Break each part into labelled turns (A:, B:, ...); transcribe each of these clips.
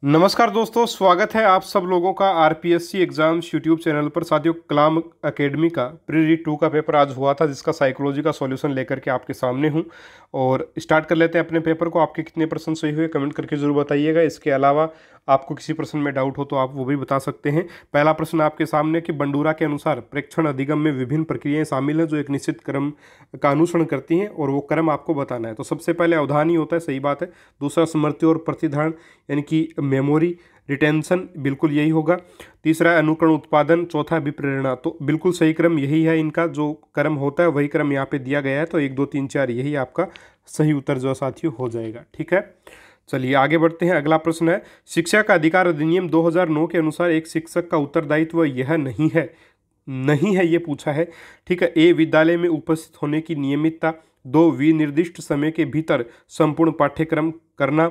A: नमस्कार दोस्तों, स्वागत है आप सब लोगों का आरपीएससी एग्जाम्स यूट्यूब चैनल पर। साथियों, कलाम एकेडमी का प्री रीड 2 का पेपर आज हुआ था, जिसका साइकोलॉजी का सॉल्यूशन लेकर के आपके सामने हूं। और स्टार्ट कर लेते हैं अपने पेपर को। आपके कितने प्रश्न सही हुए कमेंट करके जरूर बताइएगा। इसके अलावा आपको किसी प्रश्न में डाउट हो तो आप वो भी बता सकते हैं। पहला प्रश्न आपके सामने कि बंडूरा के अनुसार प्रेक्षण अधिगम में विभिन्न प्रक्रियाएं शामिल हैं जो एक निश्चित क्रम का अनुसरण करती हैं, और वो क्रम आपको बताना है। तो सबसे पहले अवधान ही होता है, सही बात है। दूसरा स्मृति और प्रतिधारण यानी कि मेमोरी रिटेंशन, बिल्कुल यही होगा। तीसरा है अनुकरण उत्पादन। चौथा विप्रेरणा। तो बिल्कुल सही क्रम यही है, इनका जो क्रम होता है वही क्रम यहाँ पे दिया गया है। तो 1 2 3 4 यही आपका सही उत्तर जो साथियों हो जाएगा। ठीक है, चलिए आगे बढ़ते हैं। अगला प्रश्न है, शिक्षा का अधिकार अधिनियम 2009 के अनुसार एक शिक्षक का उत्तरदायित्व यह नहीं है ये पूछा है। ठीक है, ए विद्यालय में उपस्थित होने की नियमितता। 2 विनिर्दिष्ट समय के भीतर संपूर्ण पाठ्यक्रम करना।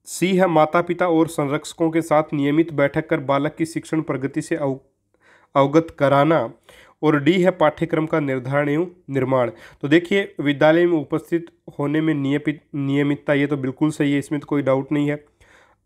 A: सी है माता पिता और संरक्षकों के साथ नियमित बैठक कर बालक की शिक्षण प्रगति से अवगत कराना। और डी है पाठ्यक्रम का निर्धारण एवं निर्माण। तो देखिए, विद्यालय में उपस्थित होने में नियमितता, ये तो बिल्कुल सही है, इसमें तो कोई डाउट नहीं है।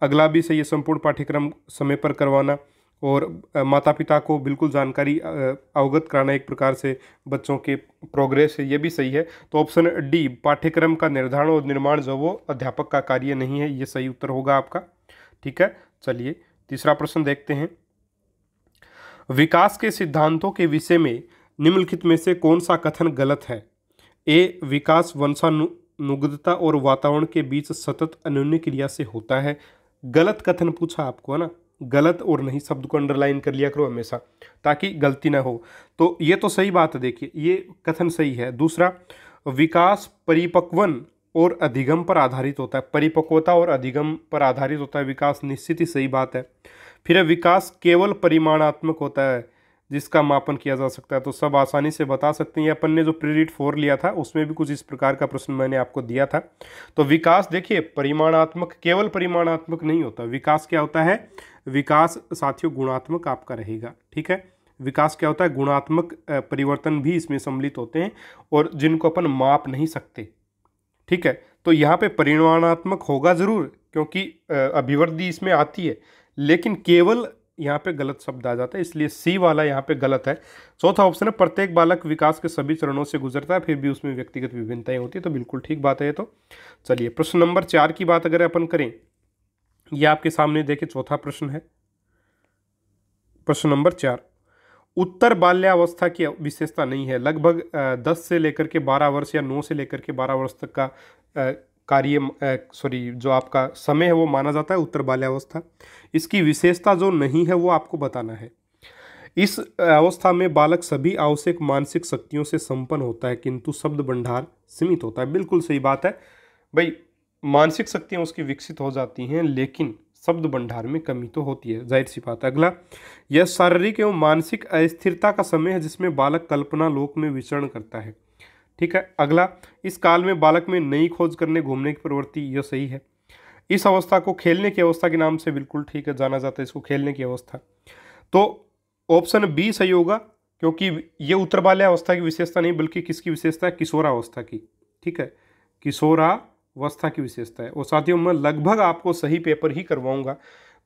A: अगला भी सही है, संपूर्ण पाठ्यक्रम समय पर करवाना। और माता पिता को बिल्कुल जानकारी अवगत कराना एक प्रकार से बच्चों के प्रोग्रेस है, ये भी सही है। तो ऑप्शन डी पाठ्यक्रम का निर्धारण और निर्माण जो वो अध्यापक का कार्य नहीं है, ये सही उत्तर होगा आपका। ठीक है, चलिए तीसरा प्रश्न देखते हैं। विकास के सिद्धांतों के विषय में निम्नलिखित में से कौन सा कथन गलत है? ए विकास वंशानुगतता और वातावरण के बीच सतत अन्योन्य क्रिया से होता है। गलत कथन पूछा आपको है ना, गलत और नहीं शब्द को अंडरलाइन कर लिया करो हमेशा ताकि गलती ना हो। तो ये तो सही बात है, देखिए ये कथन सही है। दूसरा, विकास परिपक्वन और अधिगम पर आधारित होता है। परिपक्वता और अधिगम पर आधारित होता है विकास, निश्चित ही सही बात है। फिर विकास केवल परिमाणात्मक होता है जिसका मापन किया जा सकता है। तो सब आसानी से बता सकते हैं। अपन ने जो प्री रीड 4 लिया था उसमें भी कुछ इस प्रकार का प्रश्न मैंने आपको दिया था। तो विकास देखिए परिमाणात्मक, केवल परिमाणात्मक नहीं होता। विकास क्या होता है? विकास साथियों गुणात्मक आपका रहेगा। ठीक है, विकास क्या होता है? गुणात्मक परिवर्तन भी इसमें सम्मिलित होते हैं और जिनको अपन माप नहीं सकते। ठीक है, तो यहाँ पे परिमाणात्मक होगा जरूर क्योंकि अभिवृद्धि इसमें आती है, लेकिन केवल यहाँ पे गलत शब्द आ जाता है, इसलिए सी वाला यहाँ पे गलत है। चौथा ऑप्शन है प्रत्येक बालक विकास के सभी चरणों से गुजरता है फिर भी उसमें व्यक्तिगत विभिन्नताएं होती है। तो बिल्कुल ठीक बात है ये तो। चलिए प्रश्न नंबर 4 की बात अगर अपन करें, ये आपके सामने देखिए चौथा प्रश्न है। प्रश्न नंबर 4, उत्तर बाल्यावस्था की विशेषता नहीं है। लगभग 10 से लेकर के 12 वर्ष या 9 से लेकर के 12 वर्ष तक का जो आपका समय है वो माना जाता है उत्तर बाल्यावस्था। इसकी विशेषता जो नहीं है वो आपको बताना है। इस अवस्था में बालक सभी आवश्यक मानसिक शक्तियों से संपन्न होता है किंतु शब्द भंडार सीमित होता है। बिल्कुल सही बात है भाई, मानसिक शक्तियां उसकी विकसित हो जाती हैं लेकिन शब्द भंडार में कमी तो होती है, जाहिर सी बात है। अगला, यह शारीरिक एवं मानसिक अस्थिरता का समय है जिसमें बालक कल्पना लोक में विचरण करता है। ठीक है, अगला, इस काल में बालक में नई खोज करने घूमने की प्रवृत्ति, यह सही है। इस अवस्था को खेलने की अवस्था के नाम से बिल्कुल ठीक है जाना जाता है, इसको खेलने की अवस्था। तो ऑप्शन बी सही होगा क्योंकि ये उत्तर बाल्यावस्था की विशेषता नहीं बल्कि किसकी विशेषता है? किशोरावस्था की। ठीक है, किशोरावस्था की विशेषता है। और साथियों मैं लगभग आपको सही पेपर ही करवाऊंगा,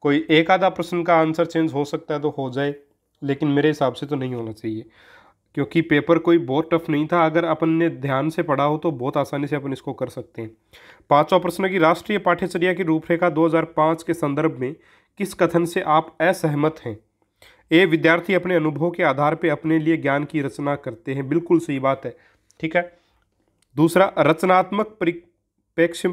A: कोई एक आधा प्रश्न का आंसर चेंज हो सकता है तो हो जाए, लेकिन मेरे हिसाब से तो नहीं होना चाहिए क्योंकि पेपर कोई बहुत टफ नहीं था। अगर अपन ने ध्यान से पढ़ा हो तो बहुत आसानी से अपन इसको कर सकते हैं। पांचवा प्रश्न की राष्ट्रीय पाठ्यचर्या की रूपरेखा 2005 के संदर्भ में किस कथन से आप असहमत हैं? ए विद्यार्थी अपने अनुभव के आधार पर अपने लिए ज्ञान की रचना करते हैं। बिल्कुल सही बात है। ठीक है, दूसरा, रचनात्मक परिप्रेक्ष्य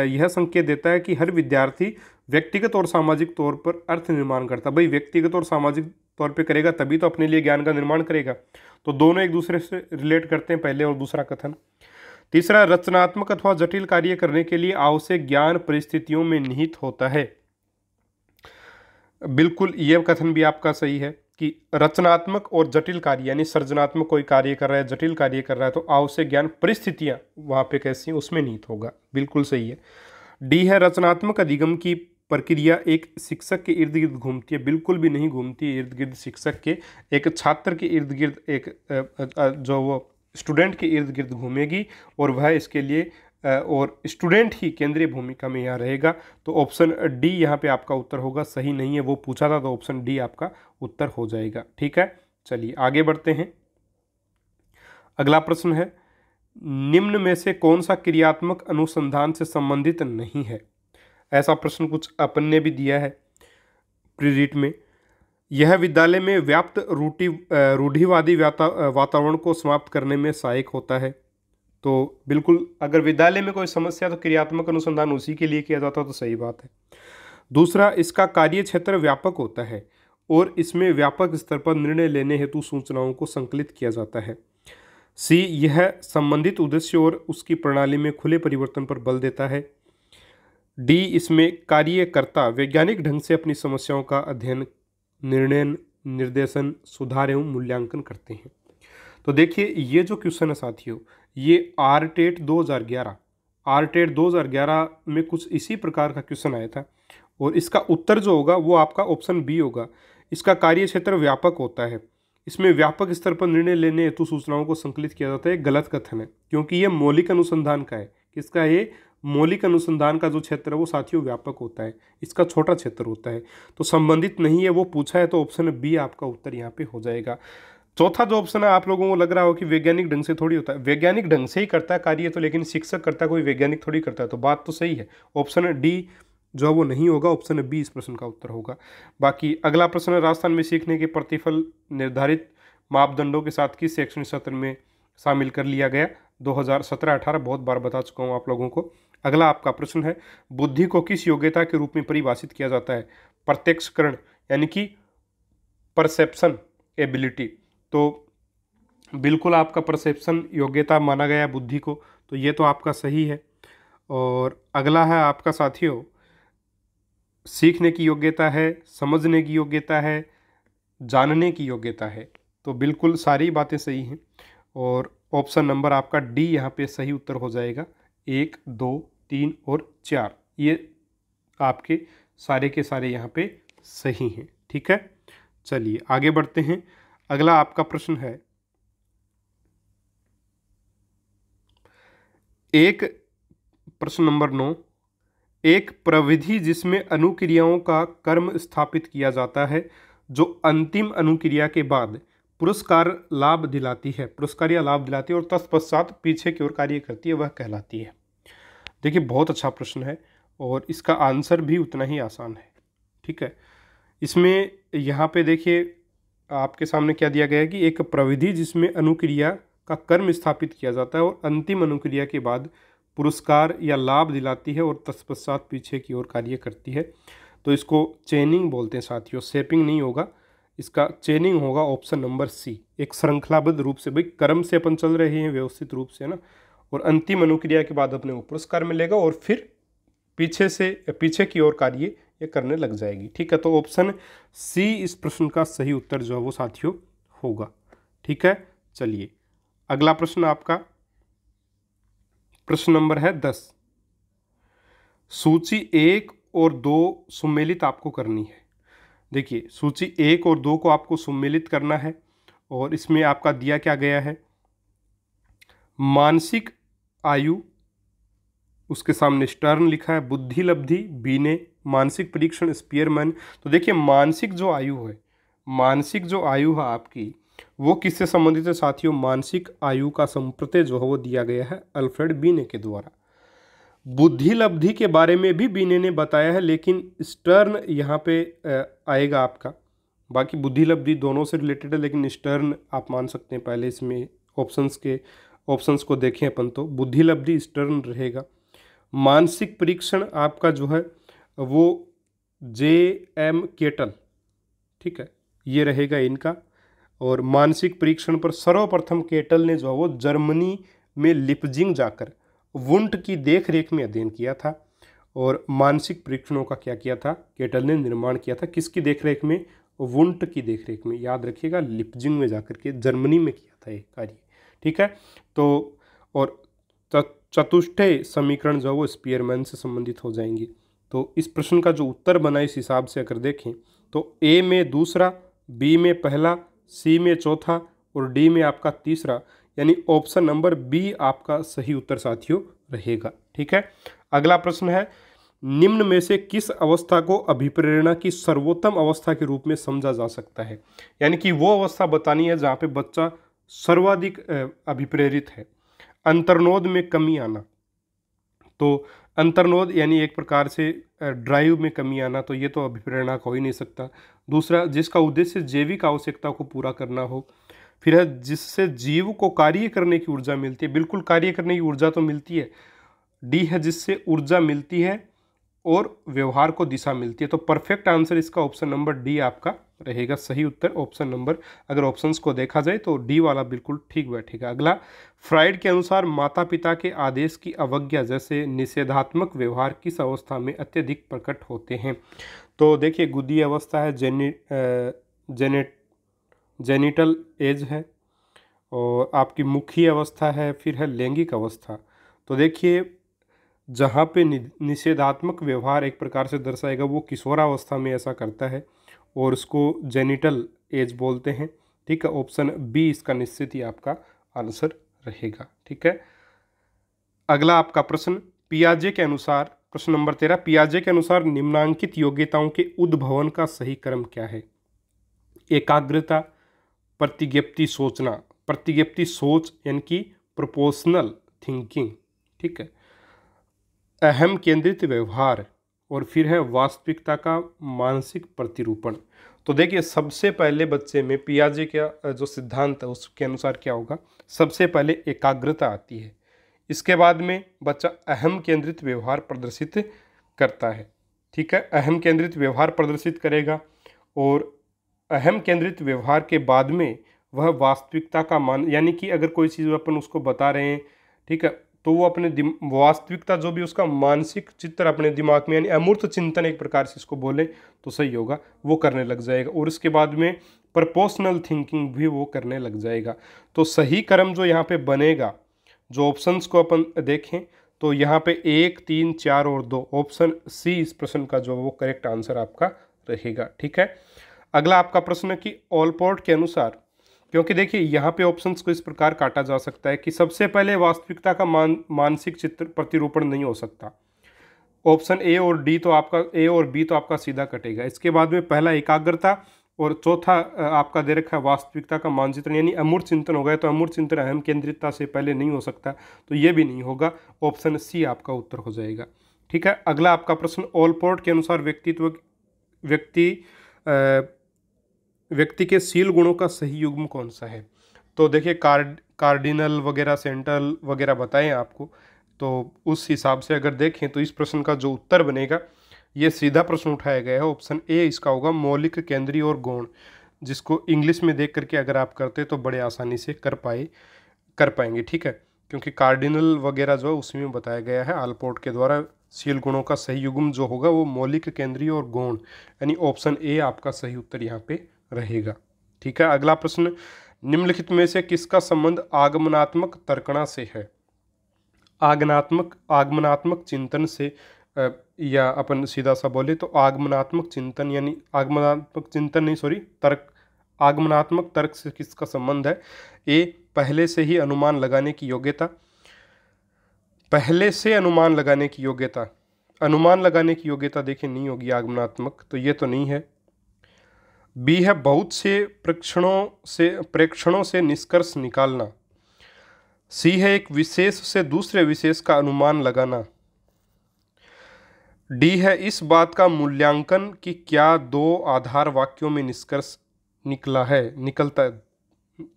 A: यह संकेत देता है कि हर विद्यार्थी व्यक्तिगत और सामाजिक तौर पर अर्थ निर्माण करता है। भाई व्यक्तिगत और सामाजिक तौर पे करेगा तभी तो अपने लिए ज्ञान का निर्माण करेगा। तो दोनों एक दूसरे से रिलेट करते हैं, पहले और दूसरा कथन। तीसरा, रचनात्मक अथवा जटिल कार्य करने के लिए आवश्यक ज्ञान परिस्थितियों में निहित होता है। बिल्कुल यह कथन भी आपका सही है कि रचनात्मक और जटिल कार्य यानी सृजनात्मक कोई कार्य कर रहा है, जटिल कार्य कर रहा है तो आवश्यक ज्ञान परिस्थितियां वहां पे कैसी हैं उसमें निहित होगा। बिल्कुल सही है। डी है रचनात्मक अधिगम की प्रक्रिया एक शिक्षक के इर्द गिर्द घूमती है। बिल्कुल भी नहीं घूमती है इर्द गिर्द शिक्षक के, एक छात्र के इर्द गिर्द, एक जो वो स्टूडेंट के इर्द गिर्द घूमेगी और वह इसके लिए और स्टूडेंट ही केंद्रीय भूमिका में यहाँ रहेगा। तो ऑप्शन डी यहाँ पे आपका उत्तर होगा, सही नहीं है, वो पूछा था तो ऑप्शन डी आपका उत्तर हो जाएगा। ठीक है, चलिए आगे बढ़ते हैं। अगला प्रश्न है, निम्न में से कौन सा क्रियात्मक अनुसंधान से संबंधित नहीं है? ऐसा प्रश्न कुछ अपन ने भी दिया है प्री रीट में। यह विद्यालय में व्याप्त रूढ़िवादी वातावरण को समाप्त करने में सहायक होता है। तो बिल्कुल, अगर विद्यालय में कोई समस्या तो क्रियात्मक अनुसंधान उसी के लिए किया जाता, तो सही बात है। दूसरा, इसका कार्य क्षेत्र व्यापक होता है और इसमें व्यापक स्तर पर निर्णय लेने हेतु सूचनाओं को संकलित किया जाता है। सी, यह संबंधित उद्देश्य और उसकी प्रणाली में खुले परिवर्तन पर बल देता है। डी, इसमें कार्यकर्ता वैज्ञानिक ढंग से अपनी समस्याओं का अध्ययन, निर्णय, निर्देशन, सुधार एवं मूल्यांकन करते हैं। तो देखिए, ये जो क्वेश्चन है साथियों, ये आरटेट 2011 में कुछ इसी प्रकार का क्वेश्चन आया था और इसका उत्तर जो होगा वो आपका ऑप्शन बी होगा। इसका कार्य क्षेत्र व्यापक होता है, इसमें व्यापक स्तर पर निर्णय लेने हेतु सूचनाओं को संकलित किया जाता है। गलत कथन है, क्योंकि ये मौलिक अनुसंधान का है। किसका है ये? मौलिक अनुसंधान का जो क्षेत्र है वो साथियों व्यापक होता है, इसका छोटा क्षेत्र होता है, तो संबंधित नहीं है, वो पूछा है, तो ऑप्शन बी आपका उत्तर यहाँ पे हो जाएगा। चौथा जो ऑप्शन है, आप लोगों को लग रहा हो कि वैज्ञानिक ढंग से थोड़ी होता है, वैज्ञानिक ढंग से ही करता है कार्य तो, लेकिन शिक्षक करता है, कोई वैज्ञानिक थोड़ी करता है, तो बात तो सही है। ऑप्शन डी जो है वो नहीं होगा, ऑप्शन बी इस प्रश्न का उत्तर होगा। बाकी अगला प्रश्न है, राजस्थान में सीखने के प्रतिफल निर्धारित मापदंडों के साथ किस शैक्षणिक सत्र में शामिल कर लिया गया? 2017-18, बहुत बार बता चुका हूँ आप लोगों को। अगला आपका प्रश्न है, बुद्धि को किस योग्यता के रूप में परिभाषित किया जाता है? प्रत्यक्षकरण यानी कि परसेप्शन एबिलिटी। तो बिल्कुल आपका परसेप्शन योग्यता माना गया बुद्धि को, तो ये तो आपका सही है। और अगला है आपका साथियों, सीखने की योग्यता है, समझने की योग्यता है, जानने की योग्यता है। तो बिल्कुल सारी बातें सही हैं और ऑप्शन नंबर आपका डी यहाँ पे सही उत्तर हो जाएगा। 1, 2, 3 और 4 ये आपके सारे के सारे यहाँ पे सही हैं। ठीक है, चलिए आगे बढ़ते हैं। अगला आपका प्रश्न है, प्रश्न नंबर 9, एक प्रविधि जिसमें अनुक्रियाओं का क्रम स्थापित किया जाता है जो अंतिम अनुक्रिया के बाद पुरस्कार लाभ दिलाती है, पुरस्कार या लाभ दिलाती है और तत्पश्चात पीछे की ओर कार्य करती है, वह कहलाती है। देखिए, बहुत अच्छा प्रश्न है और इसका आंसर भी उतना ही आसान है। ठीक है, इसमें यहाँ पे देखिए आपके सामने क्या दिया गया है कि एक प्रविधि जिसमें अनुक्रिया का क्रम स्थापित किया जाता है और अंतिम अनुक्रिया के बाद पुरस्कार या लाभ दिलाती है और तत्पश्चात पीछे की ओर कार्य करती है। तो इसको चेनिंग बोलते हैं साथियों, शेपिंग नहीं होगा, इसका चेनिंग होगा। ऑप्शन नंबर सी, एक श्रृंखलाबद्ध रूप से, भाई क्रम से अपन चल रहे हैं व्यवस्थित रूप से, है ना, और अंतिम अनुक्रिया के बाद अपने को पुरस्कार मिलेगा और फिर पीछे की ओर कार्य ये करने लग जाएगी। ठीक है, तो ऑप्शन सी इस प्रश्न का सही उत्तर जो है वो साथियों होगा। ठीक है, चलिए अगला प्रश्न आपका प्रश्न नंबर है 10। सूची 1 और 2 सम्मिलित आपको करनी है। देखिए, सूची 1 और 2 को आपको सम्मिलित करना है और इसमें आपका दिया क्या गया है, मानसिक आयु, उसके सामने स्टर्न लिखा है, बुद्धि लब्धि बीने, मानसिक परीक्षण स्पीयरमैन। तो देखिए, मानसिक जो आयु है आपकी, वो किससे संबंधित है साथियों? मानसिक आयु का संप्रत्यय जो है वो दिया गया है अल्फ्रेड बीने के द्वारा। बुद्धि लब्धि के बारे में भी बीने ने बताया है, लेकिन स्टर्न यहाँ पे आएगा आपका। बाकी बुद्धि लब्धि दोनों से रिलेटेड है, लेकिन स्टर्न आप मान सकते हैं। पहले इसमें ऑप्शंस को देखें अपन तो बुद्धि लब्धि स्टर्न रहेगा। मानसिक परीक्षण आपका जो है वो J.M. केटल, ठीक है, ये रहेगा इनका। और मानसिक परीक्षण पर सर्वप्रथम केटल ने जो है वो जर्मनी में लिपजिंग जाकर वुंट की देख रेख में अध्ययन किया था और मानसिक परीक्षणों का क्या किया था, केटल ने निर्माण किया था। किसकी देखरेख में? वुंट की देखरेख में। याद रखिएगा, लिपजिंग में जाकर के जर्मनी में किया था ये कार्य। ठीक है, तो और चतुष्टय समीकरण जो है वो स्पीयरमैन से संबंधित हो जाएंगे। तो इस प्रश्न का जो उत्तर बना इस हिसाब से अगर देखें तो ए में दूसरा, बी में पहला, सी में चौथा और डी में आपका तीसरा, यानी ऑप्शन नंबर बी आपका सही उत्तर साथियों रहेगा। ठीक है, अगला प्रश्न है, निम्न में से किस अवस्था को अभिप्रेरणा की सर्वोत्तम अवस्था के रूप में समझा जा सकता है? यानी कि वो अवस्था बतानी है जहाँ पे बच्चा सर्वाधिक अभिप्रेरित है। अंतर्नोद में कमी आना, तो अंतर्नोद यानी एक प्रकार से ड्राइव में कमी आना, तो ये तो अभिप्रेरणा का हो ही नहीं सकता। दूसरा, जिसका उद्देश्य जैविक आवश्यकता को पूरा करना हो। फिर है जिससे जीव को कार्य करने की ऊर्जा मिलती है, बिल्कुल कार्य करने की ऊर्जा तो मिलती है। डी है जिससे ऊर्जा मिलती है और व्यवहार को दिशा मिलती है। तो परफेक्ट आंसर इसका ऑप्शन नंबर डी आपका रहेगा सही उत्तर। ऑप्शन नंबर, अगर ऑप्शंस को देखा जाए तो डी वाला बिल्कुल ठीक बैठेगा। अगला, फ्राइड के अनुसार माता पिता के आदेश की अवज्ञा जैसे निषेधात्मक व्यवहार किस अवस्था में अत्यधिक प्रकट होते हैं? तो देखिए, गुदी अवस्था है, जेनिटल एज है, और आपकी मुखी अवस्था है, फिर है लैंगिक अवस्था। तो देखिए, जहाँ पे निषेधात्मक व्यवहार एक प्रकार से दर्शाएगा वो किशोरावस्था में ऐसा करता है, और उसको जेनिटल एज बोलते हैं। ठीक है, ऑप्शन बी इसका निश्चित ही आपका आंसर रहेगा। ठीक है, अगला आपका प्रश्न, पियाजे के अनुसार, प्रश्न नंबर 13, पियाजे के अनुसार निम्नांकित योग्यताओं के उद्भवन का सही क्रम क्या है? एकाग्रता, प्रतिज्ञप्ति सोचना, प्रतिज्ञप्ति सोच यानी कि प्रोपोर्शनल थिंकिंग। ठीक है, अहम केंद्रित व्यवहार, और फिर है वास्तविकता का मानसिक प्रतिरूपण। तो देखिए, सबसे पहले बच्चे में पियाजे का जो सिद्धांत है उसके अनुसार क्या होगा, सबसे पहले एकाग्रता आती है, इसके बाद में बच्चा अहम केंद्रित व्यवहार प्रदर्शित करता है। ठीक है, अहम केंद्रित व्यवहार प्रदर्शित करेगा, और अहम केंद्रित व्यवहार के बाद में वह वास्तविकता का मान, यानी कि अगर कोई चीज़ अपन उसको बता रहे हैं, ठीक है, तो वो अपने वास्तविकता जो भी उसका मानसिक चित्र अपने दिमाग में, यानी अमूर्त चिंतन एक प्रकार से इसको बोले तो सही होगा, वो करने लग जाएगा, और उसके बाद में प्रपोर्शनल थिंकिंग भी वो करने लग जाएगा। तो सही क्रम जो यहाँ पे बनेगा, जो ऑप्शंस को अपन देखें तो यहाँ पे 1, 3, 4 और 2, ऑप्शन सी इस प्रश्न का जो वो करेक्ट आंसर आपका रहेगा। ठीक है, अगला आपका प्रश्न कि ऑलपोर्ट के अनुसार, क्योंकि देखिए यहाँ पे ऑप्शंस को इस प्रकार काटा जा सकता है कि सबसे पहले वास्तविकता का मानसिक चित्र प्रतिरूपण नहीं हो सकता। ऑप्शन ए और डी तो आपका, ए और बी तो आपका सीधा कटेगा। इसके बाद में पहला एकाग्रता, और चौथा आपका दे रखा है वास्तविकता का मानचित्रण, यानी अमूर्त चिंतन हो गया, तो अमूर्त चिंतन अहम केंद्रितता से पहले नहीं हो सकता, तो ये भी नहीं होगा। ऑप्शन सी आपका उत्तर हो जाएगा। ठीक है, अगला आपका प्रश्न, ऑलपोर्ट के अनुसार व्यक्ति के शील गुणों का सही युग्म कौन सा है? तो देखिए, कार्डिनल वगैरह, सेंट्रल वगैरह बताएं आपको, तो उस हिसाब से अगर देखें तो इस प्रश्न का जो उत्तर बनेगा, ये सीधा प्रश्न उठाया गया है, ऑप्शन ए इसका होगा, मौलिक, केंद्रीय और गौण, जिसको इंग्लिश में देख करके अगर आप करते तो बड़े आसानी से कर पाएंगे। ठीक है, क्योंकि कार्डिनल वगैरह जो है उसी में बताया गया है ऑलपोर्ट के द्वारा, शील गुणों का सही युग्म जो होगा वो मौलिक, केंद्रीय और गौण, यानी ऑप्शन ए आपका सही उत्तर यहाँ पे रहेगा। ठीक है, अगला प्रश्न, निम्नलिखित में से किसका संबंध आगमनात्मक तर्कणा से है? आगमनात्मक चिंतन से, या अपन सीधा सा बोले तो आगमनात्मक चिंतन, यानी आगमनात्मक चिंतन नहीं, सॉरी, तर्क, आगमनात्मक तर्क से किसका संबंध है? ए, पहले से ही अनुमान लगाने की योग्यता, पहले से अनुमान लगाने की योग्यता, अनुमान लगाने की योग्यता देखिए नहीं होगी आगमनात्मक, तो ये तो नहीं है। बी है बहुत से प्रेक्षणों से निष्कर्ष निकालना। सी है एक विशेष से दूसरे विशेष का अनुमान लगाना। डी है इस बात का मूल्यांकन कि क्या दो आधार वाक्यों में निष्कर्ष निकलता है,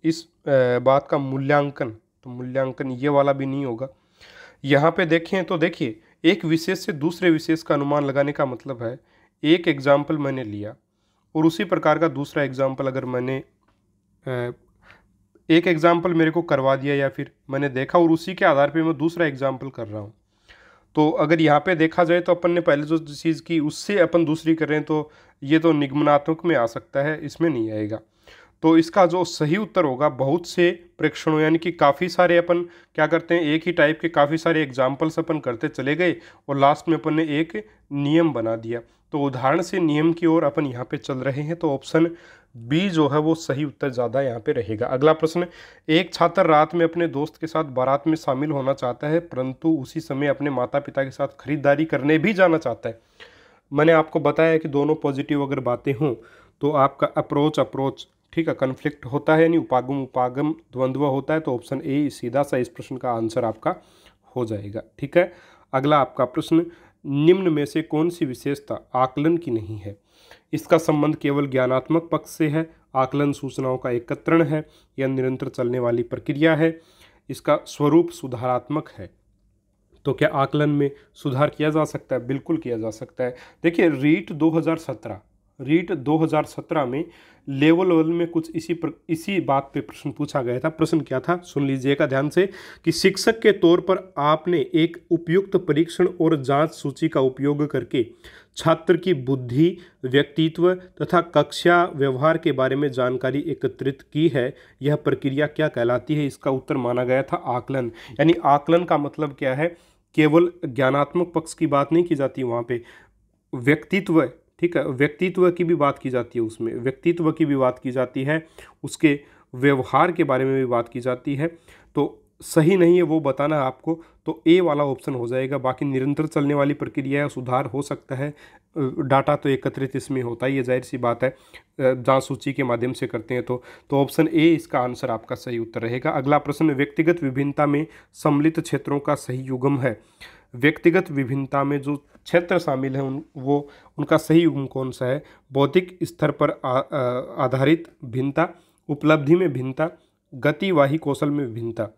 A: इस बात का मूल्यांकन, तो मूल्यांकन ये वाला भी नहीं होगा। यहाँ पे देखें तो देखिए, एक विशेष से दूसरे विशेष का अनुमान लगाने का मतलब है, एक एग्जाम्पल मैंने लिया और उसी प्रकार का दूसरा एग्जाम्पल अगर मैंने, एक एग्जाम्पल मेरे को करवा दिया या फिर मैंने देखा और उसी के आधार पे मैं दूसरा एग्जाम्पल कर रहा हूँ, तो अगर यहाँ पे देखा जाए तो अपन ने पहले जो चीज़ की उससे अपन दूसरी कर रहे हैं, तो ये तो निगमनात्मक में आ सकता है, इसमें नहीं आएगा। तो इसका जो सही उत्तर होगा, बहुत से प्रेक्षणों, यानी कि काफ़ी सारे अपन क्या करते हैं, एक ही टाइप के काफ़ी सारे एग्जाम्पल्स अपन करते चले गए और लास्ट में अपन ने एक नियम बना दिया। तो उदाहरण से नियम की ओर अपन यहाँ पे चल रहे हैं, तो ऑप्शन बी जो है वो सही उत्तर ज़्यादा यहाँ पे रहेगा। अगला प्रश्न, एक छात्र रात में अपने दोस्त के साथ बारात में शामिल होना चाहता है, परंतु उसी समय अपने माता पिता के साथ खरीदारी करने भी जाना चाहता है। मैंने आपको बताया कि दोनों पॉजिटिव अगर बातें हों तो आपका अप्रोच ठीक है कन्फ्लिक्ट होता है, यानी उपागम द्वंद्व होता है, तो ऑप्शन ए सीधा सा इस प्रश्न का आंसर आपका हो जाएगा। ठीक है, अगला आपका प्रश्न, निम्न में से कौन सी विशेषता आकलन की नहीं है? इसका संबंध केवल ज्ञानात्मक पक्ष से है, आकलन सूचनाओं का एकत्रण है, या निरंतर चलने वाली प्रक्रिया है, इसका स्वरूप सुधारात्मक है। तो क्या आकलन में सुधार किया जा सकता है? बिल्कुल किया जा सकता है। देखिए रीट 2017 में लेवल 1 में कुछ इसी बात पे प्रश्न पूछा गया था। प्रश्न क्या था सुन लीजिएगा ध्यान से, कि शिक्षक के तौर पर आपने एक उपयुक्त परीक्षण और जांच सूची का उपयोग करके छात्र की बुद्धि, व्यक्तित्व तथा कक्षा व्यवहार के बारे में जानकारी एकत्रित की है। यह प्रक्रिया क्या कहलाती है? इसका उत्तर माना गया था आकलन। यानी आकलन का मतलब क्या है? केवल ज्ञानात्मक पक्ष की बात नहीं की जाती वहाँ पे, व्यक्तित्व, ठीक है, व्यक्तित्व की भी बात की जाती है, उसमें व्यक्तित्व की भी बात की जाती है, उसके व्यवहार के बारे में भी बात की जाती है। तो सही नहीं है वो बताना है आपको, तो ए वाला ऑप्शन हो जाएगा। बाकी निरंतर चलने वाली प्रक्रिया है, सुधार हो सकता है, डाटा तो एकत्रित इसमें होता ही है, जाहिर सी बात है, जांच सूची के माध्यम से करते हैं। तो ऑप्शन ए इसका आंसर आपका सही उत्तर रहेगा। अगला प्रश्न, व्यक्तिगत विभिन्नता में सम्मिलित क्षेत्रों का सही युग्म है। व्यक्तिगत विभिन्नता में जो क्षेत्र शामिल हैं उनका सही युग्म कौन सा है? बौद्धिक स्तर पर आधारित भिन्नता, उपलब्धि में भिन्नता, गतिवाही कौशल में भिन्नता।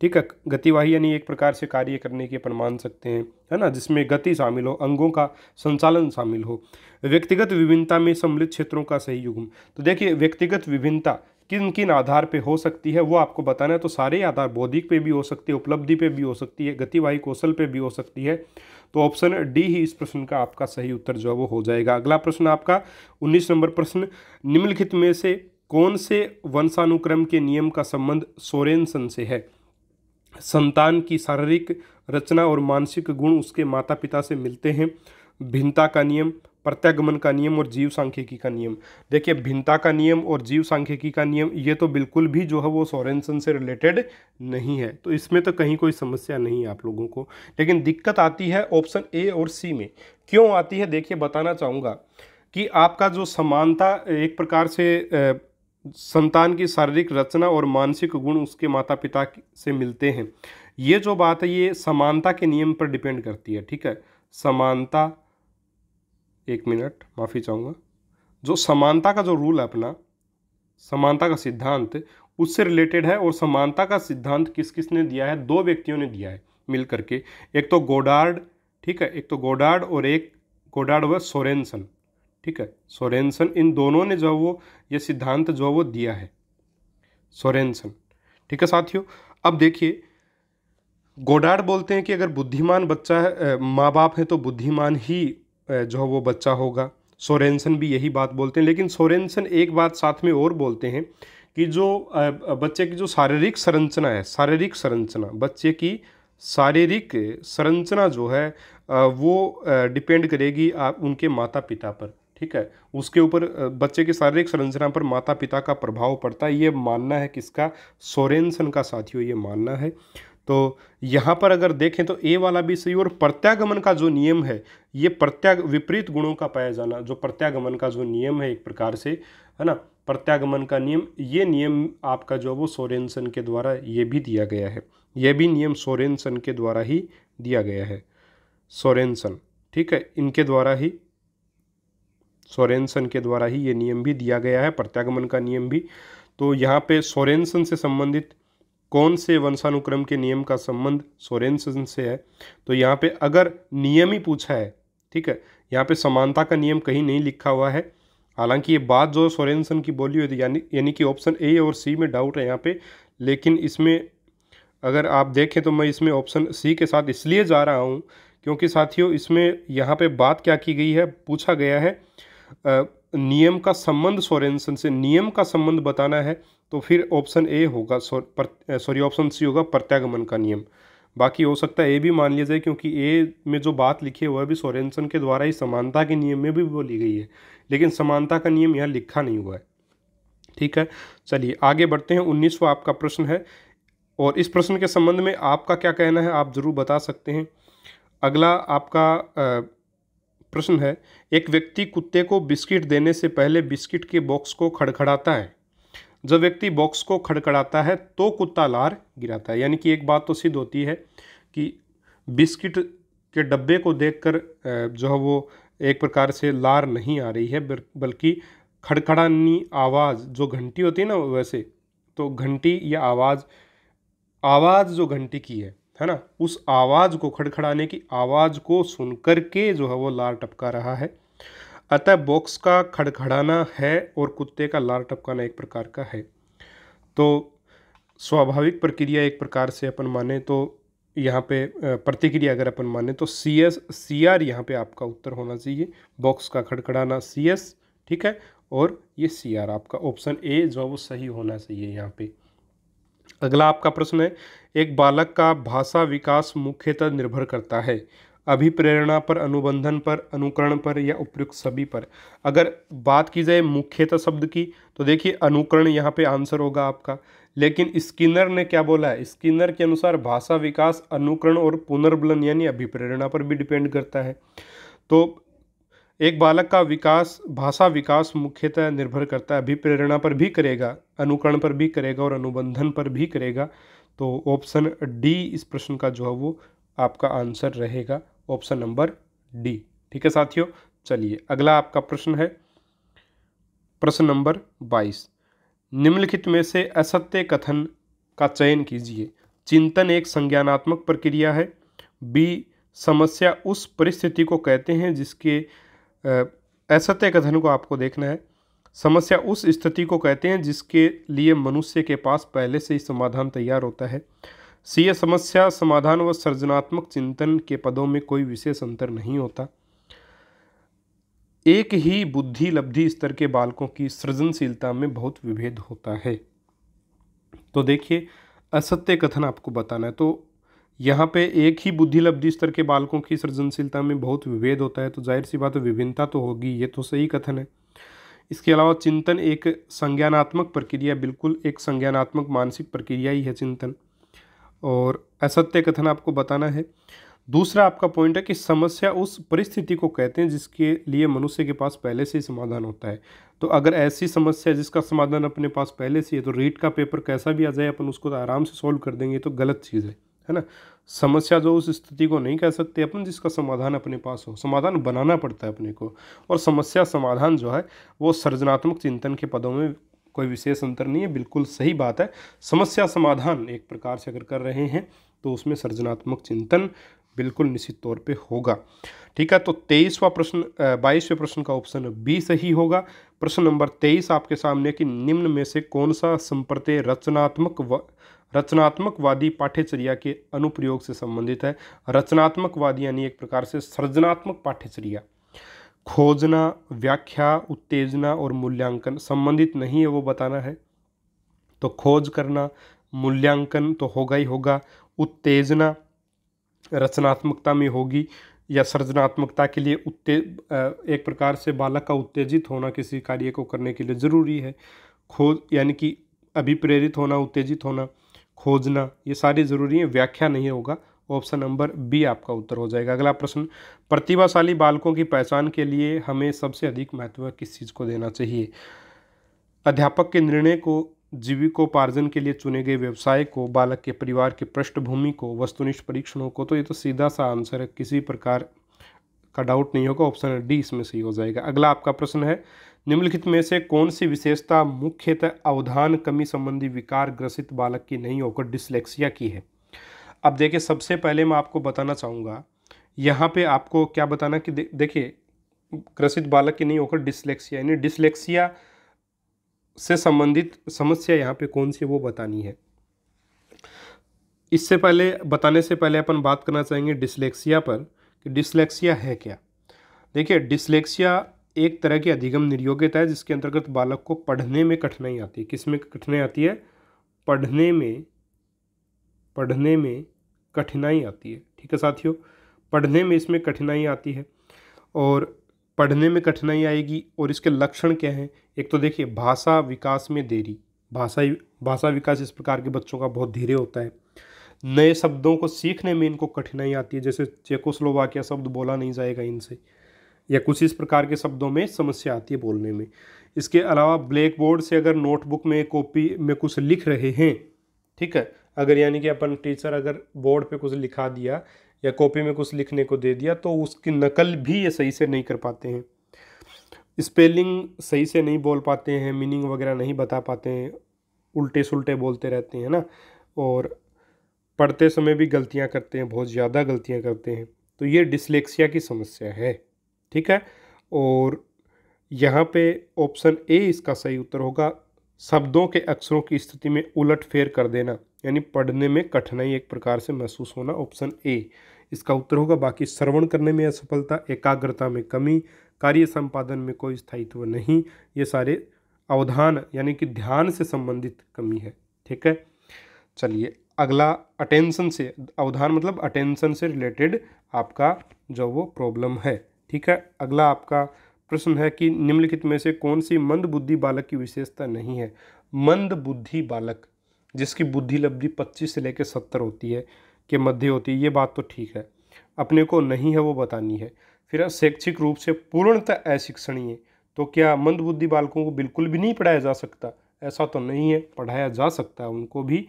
A: ठीक है, गतिवाही यानी एक प्रकार से कार्य करने की अपन मान सकते हैं, है ना, जिसमें गति शामिल हो, अंगों का संचालन शामिल हो। व्यक्तिगत विभिन्नता में सम्मिलित क्षेत्रों का सही युग्म, तो देखिए व्यक्तिगत विभिन्नता किन किन आधार पे हो सकती है वो आपको बताना है। तो सारे आधार, बौद्धिक पे भी हो सकती है, उपलब्धि पे भी हो सकती है, गतिवाही कौशल पे भी हो सकती है। तो ऑप्शन डी ही इस प्रश्न का आपका सही उत्तर जो है वो हो जाएगा। अगला प्रश्न आपका 19 नंबर प्रश्न, निम्नलिखित में से कौन से वंशानुक्रम के नियम का संबंध सोरेनसन से है? संतान की शारीरिक रचना और मानसिक गुण उसके माता पिता से मिलते हैं, भिन्नता का नियम, प्रत्यागमन का नियम और जीव सांख्यिकी का नियम। देखिए भिन्नता का नियम और जीव सांख्यिकी का नियम ये तो बिल्कुल भी जो है वो सोरेनसन से रिलेटेड नहीं है, तो इसमें तो कहीं कोई समस्या नहीं है आप लोगों को। लेकिन दिक्कत आती है ऑप्शन ए और सी में। क्यों आती है? देखिए बताना चाहूँगा कि आपका जो समानता एक प्रकार से संतान की शारीरिक रचना और मानसिक गुण उसके माता पिता से मिलते हैं, ये जो बात है ये समानता के नियम पर डिपेंड करती है। ठीक है, समानता, एक मिनट माफ़ी चाहूँगा, जो समानता का जो रूल है अपना, समानता का सिद्धांत उससे रिलेटेड है। और समानता का सिद्धांत किस किस ने दिया है? दो व्यक्तियों ने दिया है मिल करके, एक तो गोडार्ड, ठीक है, एक तो गोडार्ड और एक गोडार्ड व सोरेनसन। ठीक है, सोरेनसन, इन दोनों ने जो वो ये सिद्धांत जो वो दिया है, सोरेनसन। ठीक है साथियों, अब देखिए गोडार्ड बोलते हैं कि अगर बुद्धिमान बच्चा है, माँ बाप है तो बुद्धिमान ही जो वो बच्चा होगा। सोरेनसन भी यही बात बोलते हैं, लेकिन सोरेनसन एक बात साथ में और बोलते हैं कि जो बच्चे की जो शारीरिक संरचना है, शारीरिक संरचना, बच्चे की शारीरिक संरचना जो है वो डिपेंड करेगी उनके माता पिता पर। ठीक है, उसके ऊपर बच्चे की शारीरिक संरचना पर माता पिता का प्रभाव पड़ता है, ये मानना है किसका? सोरेनसन का साथियों, ये मानना है। तो यहाँ पर अगर देखें तो ए वाला भी सही। और प्रत्यागमन का जो नियम है, ये विपरीत गुणों का पाया जाना, जो प्रत्यागमन का जो नियम है एक प्रकार से, है ना, प्रत्यागमन का नियम, ये नियम आपका जो वो सोरेनसन के द्वारा ये भी दिया गया है, ये भी नियम सोरेनसन के द्वारा ही दिया गया है। सोरेनसन, ठीक है, इनके द्वारा ही, सोरेनसन के द्वारा ही ये नियम भी दिया गया है, प्रत्यागमन का नियम भी। तो यहाँ पे सोरेनसन से संबंधित कौन से वंशानुक्रम के नियम का संबंध सोरेनसन से है? तो यहाँ पे अगर नियम ही पूछा है, ठीक है, यहाँ पे समानता का नियम कहीं नहीं लिखा हुआ है। हालांकि ये बात जो सोरेनसन की बोली हुई थी, यानी कि ऑप्शन ए और सी में डाउट है यहाँ पे, लेकिन इसमें अगर आप देखें तो मैं इसमें ऑप्शन सी के साथ इसलिए जा रहा हूँ क्योंकि साथियों इसमें यहाँ पे बात क्या की गई है, पूछा गया है नियम का संबंध सोरेनसन से, नियम का संबंध बताना है, तो फिर ऑप्शन ए होगा, ऑप्शन सी होगा प्रत्यागमन का नियम। बाकी हो सकता है ए भी मान लिया जाए, क्योंकि ए में जो बात लिखी है वह भी सोरेनसन के द्वारा ही समानता के नियम में भी बोली गई है, लेकिन समानता का नियम यहाँ लिखा नहीं हुआ है। ठीक है, चलिए आगे बढ़ते हैं। 19वां आपका प्रश्न है, और इस प्रश्न के संबंध में आपका क्या कहना है आप ज़रूर बता सकते हैं। अगला आपका प्रश्न है, एक व्यक्ति कुत्ते को बिस्किट देने से पहले बिस्किट के बॉक्स को खड़खड़ाता है। जब व्यक्ति बॉक्स को खड़खड़ाता है तो कुत्ता लार गिराता है। यानी कि एक बात तो सिद्ध होती है कि बिस्किट के डब्बे को देखकर जो है वो एक प्रकार से लार नहीं आ रही है, बल्कि खड़खड़ानी आवाज़ जो घंटी होती है ना, वैसे तो घंटी या आवाज़ जो घंटी की है ना, उस आवाज़ को, खड़खड़ाने की आवाज़ को सुन कर के जो है वो लार टपका रहा है। अतः बॉक्स का खड़खड़ाना है और कुत्ते का लार टपकाना एक प्रकार का है। तो स्वाभाविक प्रक्रिया एक प्रकार से अपन माने तो यहाँ पे प्रतिक्रिया अगर अपन माने तो CR यहाँ पे आपका उत्तर होना चाहिए। बॉक्स का खड़खड़ाना CS, ठीक है, और ये CR आपका ऑप्शन ए जो है वो सही होना चाहिए यहाँ पे। अगला आपका प्रश्न है, एक बालक का भाषा विकास मुख्यतः निर्भर करता है अभिप्रेरणा पर, अनुबंधन पर, अनुकरण पर या उपयुक्त सभी पर। अगर बात की जाए मुख्यतः शब्द की तो देखिए अनुकरण यहाँ पे आंसर होगा आपका, लेकिन स्किनर ने क्या बोला है, स्किनर के अनुसार भाषा विकास अनुकरण और पुनर्बलन यानी अभिप्रेरणा पर भी डिपेंड करता है। तो एक बालक का विकास, भाषा विकास मुख्यतः निर्भर करता है, अभिप्रेरणा पर भी करेगा, अनुकरण पर भी करेगा और अनुबंधन पर भी करेगा। तो ऑप्शन डी इस प्रश्न का जो है वो आपका आंसर रहेगा, ऑप्शन नंबर डी। ठीक है साथियों, चलिए अगला आपका प्रश्न है, प्रश्न नंबर 22। निम्नलिखित में से असत्य कथन का चयन कीजिए। चिंतन एक संज्ञानात्मक प्रक्रिया है। बी, समस्या उस परिस्थिति को कहते हैं जिसके असत्य कथन को आपको देखना है। समस्या उस स्थिति को कहते हैं जिसके लिए मनुष्य के पास पहले से ही समाधान तैयार होता है। सी, समस्या समाधान व सृजनात्मक चिंतन के पदों में कोई विशेष अंतर नहीं होता। एक ही बुद्धि लब्धि स्तर के बालकों की सृजनशीलता में बहुत विभेद होता है। तो देखिए असत्य कथन आपको बताना है, तो यहाँ पे एक ही बुद्धि लब्धि स्तर के बालकों की सृजनशीलता में बहुत विभेद होता है, तो जाहिर सी बात है विभिन्नता तो होगी, ये तो सही कथन है। इसके अलावा चिंतन एक संज्ञानात्मक प्रक्रिया, बिल्कुल एक संज्ञानात्मक मानसिक प्रक्रिया ही है चिंतन, और असत्य कथन आपको बताना है। दूसरा आपका पॉइंट है कि समस्या उस परिस्थिति को कहते हैं जिसके लिए मनुष्य के पास पहले से ही समाधान होता है। तो अगर ऐसी समस्या जिसका समाधान अपने पास पहले से है तो रीट का पेपर कैसा भी आ जाए अपन उसको तो आराम से सॉल्व कर देंगे, तो गलत चीज़ है ना। समस्या जो उस स्थिति को नहीं कह सकते अपन जिसका समाधान अपने पास हो, समाधान बनाना पड़ता है अपने को। और समस्या समाधान जो है वो सृजनात्मक चिंतन के पदों में कोई विशेष अंतर नहीं है, बिल्कुल सही बात है। समस्या समाधान एक प्रकार से अगर कर रहे हैं तो उसमें सृजनात्मक चिंतन बिल्कुल निश्चित तौर पे होगा। ठीक है, तो 22वां प्रश्न 22वें प्रश्न का ऑप्शन बी सही होगा। प्रश्न नंबर 23 आपके सामने कि निम्न में से कौन सा संप्रत्यय रचनात्मकवादी पाठ्यचर्या के अनुप्रयोग से संबंधित है। रचनात्मकवादी यानी एक प्रकार से सृजनात्मक पाठ्यचर्या, खोजना, व्याख्या, उत्तेजना और मूल्यांकन संबंधित नहीं है वो बताना है। तो खोज करना, मूल्यांकन तो होगा ही होगा, उत्तेजना रचनात्मकता में होगी या सृजनात्मकता के लिए एक प्रकार से बालक का उत्तेजित होना किसी कार्य को करने के लिए ज़रूरी है। खोज यानी कि अभिप्रेरित होना, उत्तेजित होना, खोजना, ये सारी ज़रूरी है। व्याख्या नहीं होगा, ऑप्शन नंबर बी आपका उत्तर हो जाएगा। अगला प्रश्न, प्रतिभाशाली बालकों की पहचान के लिए हमें सबसे अधिक महत्व किस चीज़ को देना चाहिए। अध्यापक के निर्णय को, जीविकोपार्जन के लिए चुने गए व्यवसाय को, बालक के परिवार की पृष्ठभूमि को, वस्तुनिष्ठ परीक्षणों को। तो ये तो सीधा सा आंसर है, किसी प्रकार का डाउट नहीं होगा, ऑप्शन डी इसमें सही हो जाएगा। अगला आपका प्रश्न है, निम्नलिखित में से कौन सी विशेषता मुख्यतः अवधान कमी संबंधी विकार ग्रसित बालक की नहीं होकर डिसलेक्सिया की है। अब देखिए सबसे पहले मैं आपको बताना चाहूँगा यहाँ पे आपको क्या बताना कि देखिए ग्रसित बालक की नहीं होकर डिसलेक्सिया, यानी डिसलेक्सिया से संबंधित समस्या यहाँ पे कौन सी वो बतानी है। इससे पहले बताने से पहले अपन बात करना चाहेंगे डिसलेक्सिया पर कि डिसलेक्सिया है क्या। देखिए डिसलेक्सिया एक तरह की अधिगम निर्योग्यता है जिसके अंतर्गत बालक को पढ़ने में कठिनाई आती है। किस में कठिनाई आती है? पढ़ने में कठिनाई आती है। ठीक है साथियों, पढ़ने में इसमें कठिनाई आती है और पढ़ने में कठिनाई आएगी। और इसके लक्षण क्या हैं? एक तो देखिए भाषा विकास में देरी। भाषा विकास इस प्रकार के बच्चों का बहुत धीरे होता है। नए शब्दों को सीखने में इनको कठिनाई आती है, जैसे चेकोस्लोवाकिया शब्द बोला नहीं जाएगा इनसे, या कुछ इस प्रकार के शब्दों में समस्या आती है बोलने में। इसके अलावा ब्लैक बोर्ड से अगर नोटबुक में कॉपी में कुछ लिख रहे हैं, ठीक है, अगर यानी कि अपन टीचर अगर बोर्ड पे कुछ लिखा दिया या कॉपी में कुछ लिखने को दे दिया तो उसकी नकल भी ये सही से नहीं कर पाते हैं, स्पेलिंग सही से नहीं बोल पाते हैं, मीनिंग वगैरह नहीं बता पाते हैं, उल्टे सुल्टे बोलते रहते हैं ना, और पढ़ते समय भी गलतियां करते हैं, बहुत ज़्यादा गलतियां करते हैं। तो ये डिसलेक्सिया की समस्या है। ठीक है, और यहाँ पे ऑप्शन ए इसका सही उत्तर होगा। शब्दों के अक्षरों की स्थिति में उलटफेर कर देना, यानी पढ़ने में कठिनाई एक प्रकार से महसूस होना, ऑप्शन ए इसका उत्तर होगा। बाकी श्रवण करने में असफलता, एकाग्रता में कमी, कार्य संपादन में कोई स्थायित्व नहीं, ये सारे अवधान यानी कि ध्यान से संबंधित कमी है। ठीक है, चलिए अगला अटेंशन से, अवधान मतलब अटेंशन से रिलेटेड आपका जो वो प्रॉब्लम है। ठीक है, अगला आपका प्रश्न है कि निम्नलिखित में से कौन सी मंद बुद्धि बालक की विशेषता नहीं है? मंद बुद्धि बालक जिसकी बुद्धि लब्धि 25 से लेकर 70 होती है के मध्य होती है, ये बात तो ठीक है, अपने को नहीं है वो बतानी है। फिर शैक्षिक रूप से पूर्णतः अशिक्षणीय, तो क्या मंद बुद्धि बालकों को बिल्कुल भी नहीं पढ़ाया जा सकता? ऐसा तो नहीं है, पढ़ाया जा सकता है, उनको भी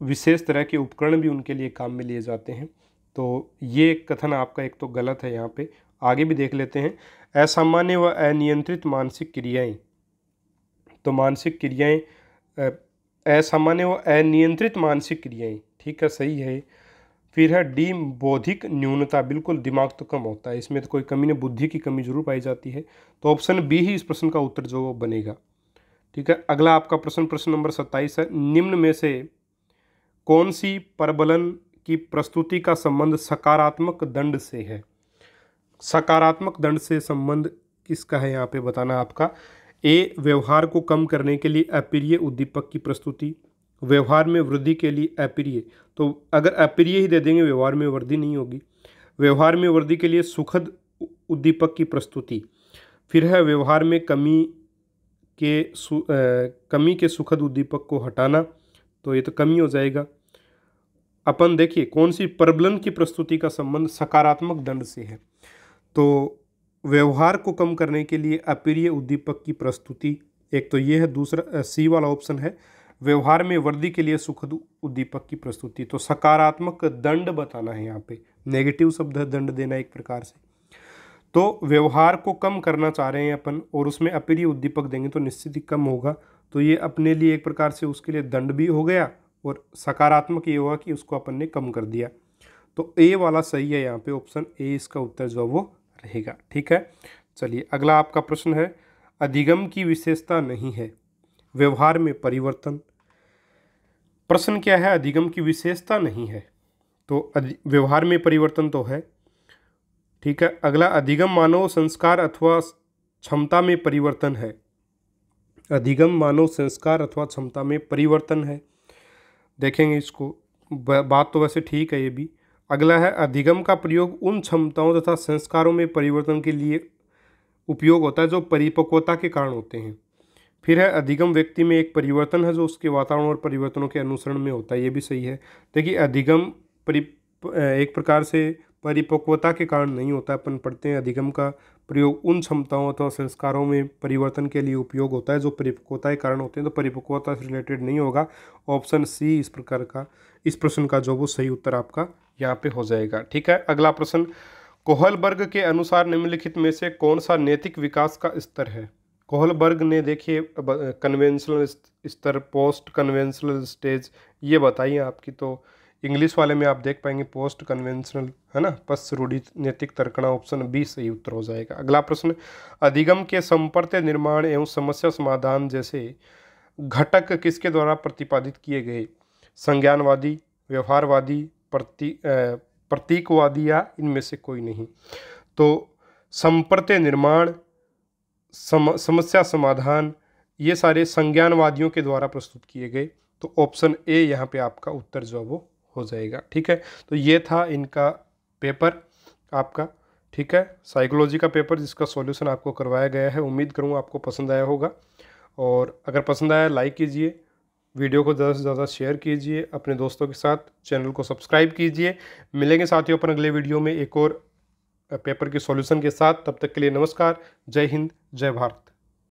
A: विशेष तरह के उपकरण भी उनके लिए काम में लिए जाते हैं। तो ये कथन आपका एक तो गलत है। यहाँ पे आगे भी देख लेते हैं। असामान्य व अनियंत्रित मानसिक क्रियाएं, तो मानसिक क्रियाएं असामान्य व अनियंत्रित मानसिक क्रियाएं, ठीक है, सही है। फिर है डी बौद्धिक न्यूनता, बिल्कुल दिमाग तो कम होता है, इसमें तो कोई कमी नहीं, बुद्धि की कमी जरूर पाई जाती है। तो ऑप्शन बी ही इस प्रश्न का उत्तर जो बनेगा। ठीक है, अगला आपका प्रश्न नंबर 27 है। निम्न में से कौन सी परबलन की प्रस्तुति का संबंध सकारात्मक दंड से है? सकारात्मक दंड से संबंध किसका है यहाँ पे बताना आपका। ए, व्यवहार को कम करने के लिए अप्रिय उद्दीपक की प्रस्तुति, व्यवहार में वृद्धि के लिए अप्रिय, तो अगर अप्रिय ही दे देंगे व्यवहार में वृद्धि नहीं होगी। व्यवहार में वृद्धि के लिए सुखद उद्दीपक की प्रस्तुति, फिर है व्यवहार में कमी के सुखद उद्दीपक को हटाना, तो ये तो कमी हो जाएगा। अपन देखिए कौन सी प्रबलन की प्रस्तुति का संबंध सकारात्मक दंड से है, तो व्यवहार को कम करने के लिए अप्रिय उद्दीपक की प्रस्तुति, एक तो ये है। दूसरा सी वाला ऑप्शन है व्यवहार में वृद्धि के लिए सुखद उद्दीपक की प्रस्तुति, तो सकारात्मक दंड बताना है यहाँ पे, नेगेटिव शब्द है दंड देना एक प्रकार से। तो व्यवहार को कम करना चाह रहे हैं अपन और उसमें अप्रिय उद्दीपक देंगे तो निश्चित ही कम होगा, तो ये अपने लिए एक प्रकार से उसके लिए दंड भी हो गया और सकारात्मक ये हुआ कि उसको अपन ने कम कर दिया। तो ए वाला सही है यहाँ पे, ऑप्शन ए इसका उत्तर जो वो रहेगा। ठीक है, चलिए अगला आपका प्रश्न है। अधिगम की विशेषता नहीं है, व्यवहार में परिवर्तन। प्रश्न क्या है? अधिगम की विशेषता नहीं है, तो व्यवहार में परिवर्तन तो है। ठीक है, अगला अधिगम मानव संस्कार अथवा क्षमता में परिवर्तन है। अधिगम मानव संस्कार अथवा क्षमता में परिवर्तन है, देखेंगे इसको, बात तो वैसे ठीक है ये भी। अगला है अधिगम का प्रयोग उन क्षमताओं तथा संस्कारों में परिवर्तन के लिए उपयोग होता है जो परिपक्वता के कारण होते हैं। फिर है अधिगम व्यक्ति में एक परिवर्तन है जो उसके वातावरण और परिवर्तनों के अनुसरण में होता है, ये भी सही है। देखिए अधिगम एक प्रकार से परिपक्वता के कारण नहीं होता, अपन पढ़ते हैं अधिगम का प्रयोग उन क्षमताओं अथवा संस्कारों में परिवर्तन के लिए उपयोग होता है जो परिपक्वता के कारण होते हैं, तो परिपक्वता से रिलेटेड नहीं होगा। ऑप्शन सी इस प्रकार का, इस प्रश्न का जो वो सही उत्तर आपका यहाँ पे हो जाएगा। ठीक है, अगला प्रश्न, कोहलबर्ग के अनुसार निम्नलिखित में से कौन सा नैतिक विकास का स्तर है? कोहलबर्ग ने देखिए कन्वेंशनल स्तर, पोस्ट कन्वेंशनल स्टेज ये बताइए आपकी, तो इंग्लिश वाले में आप देख पाएंगे पोस्ट कन्वेंशनल, है ना, पश्च रूढ़ि नैतिक तर्कणा, ऑप्शन बी सही उत्तर हो जाएगा। अगला प्रश्न, अधिगम के संपर्त्य निर्माण एवं समस्या समाधान जैसे घटक किसके द्वारा प्रतिपादित किए गए? संज्ञानवादी, व्यवहारवादी, प्रतीकवादी या इनमें से कोई नहीं। तो संपर्त्य निर्माण, समस्या समाधान ये सारे संज्ञानवादियों के द्वारा प्रस्तुत किए गए, तो ऑप्शन ए यहाँ पे आपका उत्तर जो वो हो जाएगा। ठीक है, तो ये था इनका पेपर आपका। ठीक है, साइकोलॉजी का पेपर जिसका सॉल्यूशन आपको करवाया गया है। उम्मीद करूँगा आपको पसंद आया होगा, और अगर पसंद आया लाइक कीजिए, वीडियो को ज़्यादा से ज़्यादा शेयर कीजिए अपने दोस्तों के साथ, चैनल को सब्सक्राइब कीजिए। मिलेंगे साथियों अपन अगले वीडियो में एक और पेपर के सॉल्यूशन के साथ। तब तक के लिए नमस्कार, जय हिंद, जय भारत।